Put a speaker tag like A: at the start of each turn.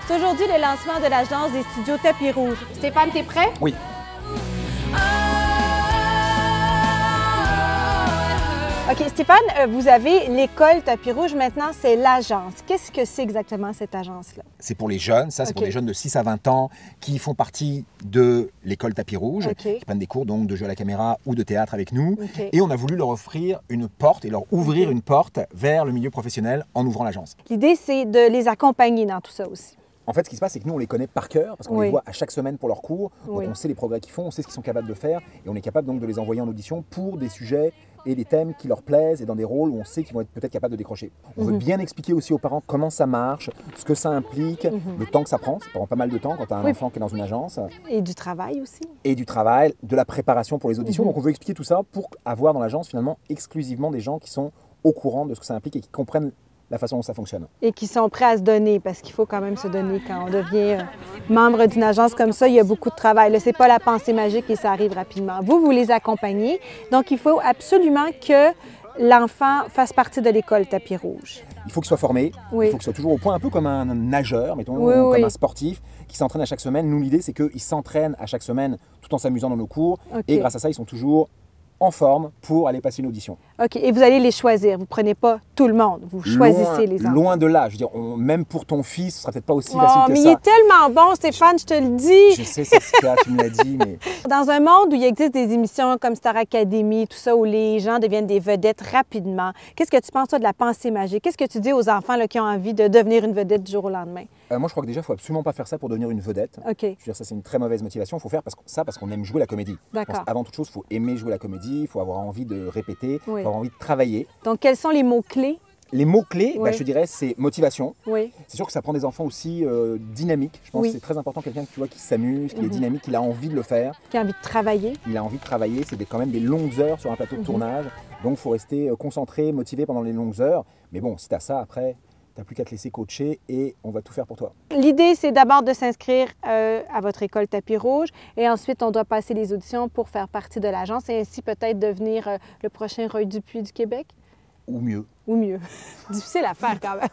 A: C'est aujourd'hui le lancement de l'agence des studios Tapis Rouge. Stéphane, t'es prêt?
B: Oui.
A: OK, Stéphane, vous avez l'école Tapis Rouge, maintenant c'est l'agence. Qu'est-ce que c'est exactement cette agence-là?
B: C'est pour les jeunes, ça c'est pour les jeunes de 6 à 20 ans qui font partie de l'école Tapis Rouge, qui prennent des cours donc de jeu à la caméra ou de théâtre avec nous. Et on a voulu leur offrir une porte et leur ouvrir une porte vers le milieu professionnel en ouvrant l'agence.
A: L'idée c'est de les accompagner dans tout ça aussi.
B: En fait, ce qui se passe, c'est que nous, on les connaît par cœur, parce qu'on les voit à chaque semaine pour leurs cours. Donc, on sait les progrès qu'ils font, on sait ce qu'ils sont capables de faire, et on est capable donc de les envoyer en audition pour des sujets et des thèmes qui leur plaisent, et dans des rôles où on sait qu'ils vont être peut-être capables de décrocher. On veut bien expliquer aussi aux parents comment ça marche, ce que ça implique, le temps que ça prend. Ça prend pas mal de temps quand tu as un enfant qui est dans une agence.
A: Et du travail aussi.
B: Et du travail, de la préparation pour les auditions. Donc, on veut expliquer tout ça pour avoir dans l'agence, finalement, exclusivement des gens qui sont au courant de ce que ça implique et qui comprennent la façon dont ça fonctionne. Et
A: qui sont prêts à se donner, parce qu'il faut quand même se donner quand on devient membre d'une agence comme ça. Il y a beaucoup de travail. Ce n'est pas la pensée magique et ça arrive rapidement. Vous les accompagnez. Donc, il faut absolument que l'enfant fasse partie de l'école Tapis Rouge.
B: Il faut qu'il soit formé, il faut qu'il soit toujours au point, un peu comme un nageur, mettons, comme un sportif qui s'entraîne à chaque semaine. Nous, l'idée, c'est qu'ils s'entraînent à chaque semaine tout en s'amusant dans nos cours. Et grâce à ça, ils sont toujours en forme pour aller passer une audition.
A: OK. Et vous allez les choisir. Vous ne prenez pas tout le monde. Vous choisissez les enfants.
B: Loin de là. Je veux dire, même pour ton fils, ce ne sera peut-être pas aussi facile que ça.
A: Mais il est tellement bon, Stéphane, je te le dis.
B: Je sais, Saskia, tu me l'as dit, mais...
A: Dans un monde où il existe des émissions comme Star Academy, tout ça, où les gens deviennent des vedettes rapidement, qu'est-ce que tu penses, toi, de la pensée magique? Qu'est-ce que tu dis aux enfants là, qui ont envie de devenir une vedette du jour au lendemain?
B: Moi, je crois que déjà, il ne faut absolument pas faire ça pour devenir une vedette.
A: OK.
B: Je veux dire, ça, c'est une très mauvaise motivation. Il faut faire parce qu'on aime jouer la comédie.
A: D'accord.
B: Avant toute chose, il faut aimer jouer la comédie, il faut avoir envie de répéter, il faut avoir envie de travailler.
A: Donc, quels sont les mots-clés?
B: Les mots-clés, je te dirais, c'est motivation.
A: Oui.
B: C'est sûr que ça prend des enfants aussi dynamiques. Je pense que c'est très important, quelqu'un qui s'amuse, qui est dynamique, qui a envie de le faire.
A: Qui a envie de travailler.
B: Il a envie de travailler, c'est quand même des longues heures sur un plateau de tournage. Donc, il faut rester concentré, motivé pendant les longues heures. Mais bon, si tu as ça, après, tu n'as plus qu'à te laisser coacher et on va tout faire pour toi. L'idée,
A: c'est d'abord de s'inscrire à votre école Tapis Rouge et ensuite, on doit passer les auditions pour faire partie de l'agence et ainsi peut-être devenir le prochain Roy Dupuis du Québec.
B: Ou mieux.
A: Ou mieux. Difficile à faire quand même.